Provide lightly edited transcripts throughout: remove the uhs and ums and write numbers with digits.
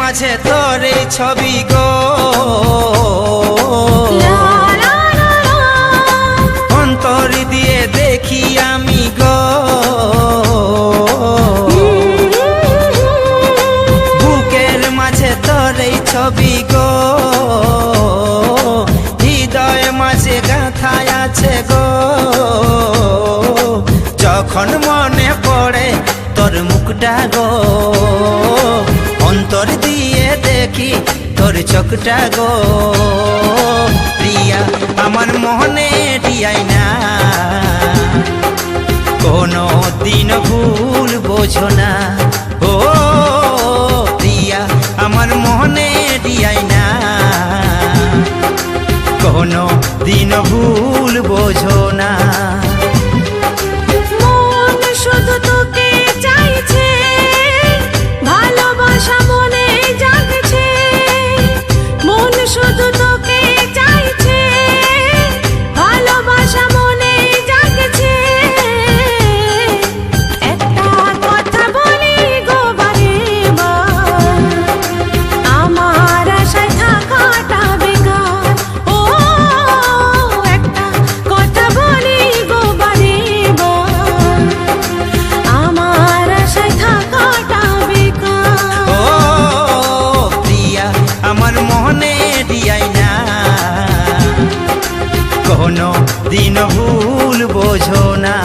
মাঝে তোর এই ছবি গো, অন্তর দিয়ে দেখি আমি গো, বুকের মাঝে তোর এই ছবি গো, হৃদয় মাঝে গাঁথায় আছে গো। যখন মনে পড়ে তোর মুখটা গো, অন্তর দিয়ে দেখি তোর চোখটা গো। প্রিয়া আমার মনে দিয়াই না, কোনো দিন ভুল বোঝো না। ও প্রিয়া আমার মনে দিয়াই না, কোনো দিন ভুল বোঝো না। মন শুধু তোকে চাইছে, ভালোবাসা মনে জাগছে। মন শুধু তোকে চাইছে, ভালোবাসা মনে জাগছে। একটা কথা বলি গো বারে বার, আমার আশায় থাকাটা বেকার। ও একটা কথা বলি গো বারে বার, আমার আশায় থাকাটা বেকার। ও প্রিয়া আমার মনে দিয়াই না, কোনো দিন ভুল বোঝো না।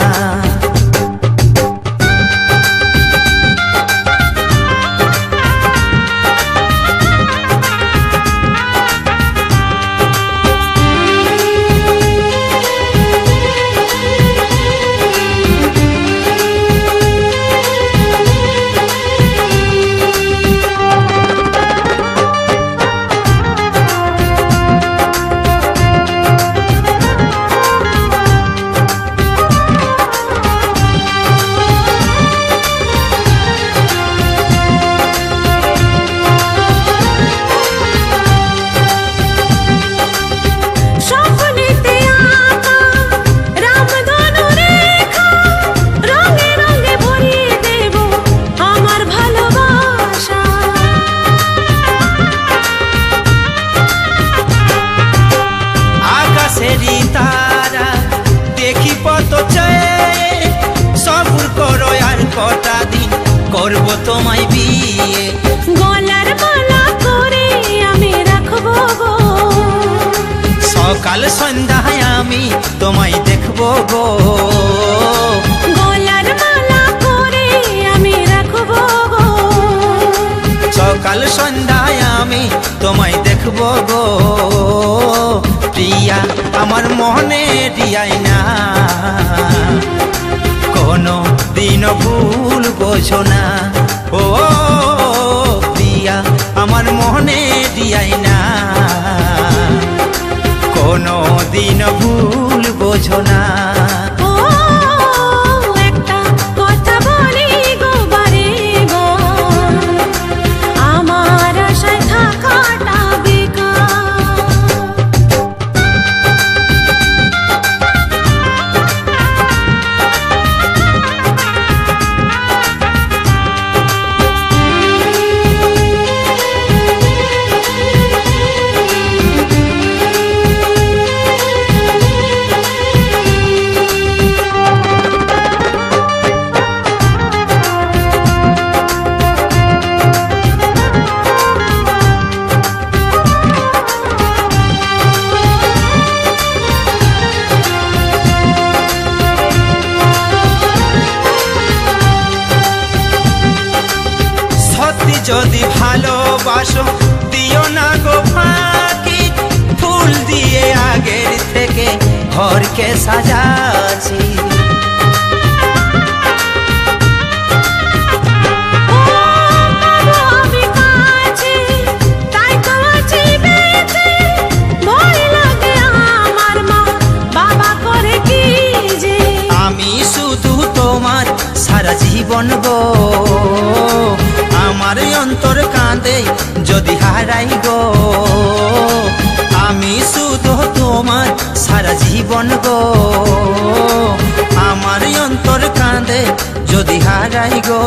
স্বপ্নেতে আঁকা রামধনু রেখা, রঙে রঙে ভরিয়ে দেব আমার ভালোবাসা। আকাশেরই তারা দেখি পত চেয়ে, সবুর করো আর কটা দিন করব তোমায় বিয়ে। গলার মালা করে আমি রাখবো গো, সকাল সন্ধ্যায় আমি তোমায় দেখবো গো। গলার মালা করে আমি রাখবো গো। সকাল সন্ধ্যায় আমি তোমায় দেখবো গো। প্রিয়া আমার মনে দিয়াই না, কোনো দিন ভুল বোঝো না। ও প্রিয়া আমার মনে দিয়াই না, কোনো দিন ভুল বোঝো না। ও একটা কথা বলি গো বারে বার, আমার আশায় থাকাটা বেকার। যদি ভালোবাসো দিও না গো ফাঁকি, ফুল দিয়ে আগের থেকে ঘরকে সাজাচ্ছি। আমি শুধু তোমার সারা জীবন গো, আমার অন্তর কাঁদে যদি হারাই গো। আমি শুধু তোমার সারা জীবন গো, আমার অন্তর কাঁদে যদি হারাই গো।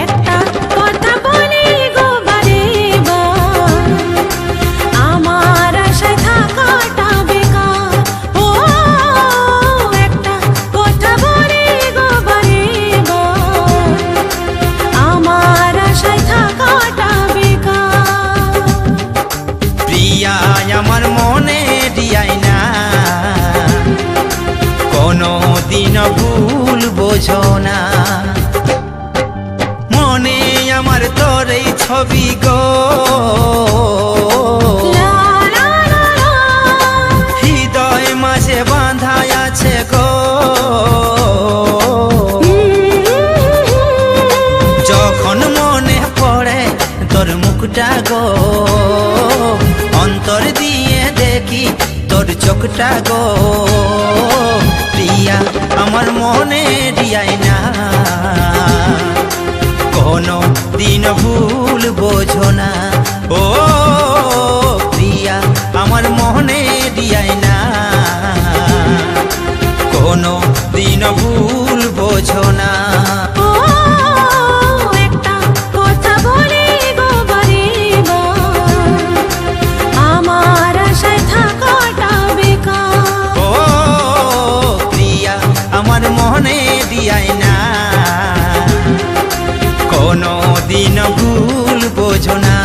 একটা কথা বলি গো বারে বার, আমার আশায় থাকাটা বেকার। ও একটা কথা বলি গো বারে বার, আমার আশায় থাকাটা বেকার। প্রিয়া আমার মনে দিয়াই না, কোনো দিন ভুল বোঝো না। মনে আমার তোর এই ছবি গো, লা লা লা লা। হৃদয় মাঝে বাঁধা আছে গো। যখন মনে পড়ে তোর মুখটা গো, অন্তর দিয়ে দেখি তোর চোখটা গো। প্রিয়া আমার মনে দিয়াই না, কোনো দিন ভুল বোঝো না। ও প্রিয়া আমার মনে দিয়াই না, কোনো দিন ভুল বোঝো না। ও একটা কথা বলি গো বারে বার, আমার আশায় থাকাটা বেকার। ও প্রিয়া আমার মনে দিয়াই না, কোনো দিন ভুল বোঝো না।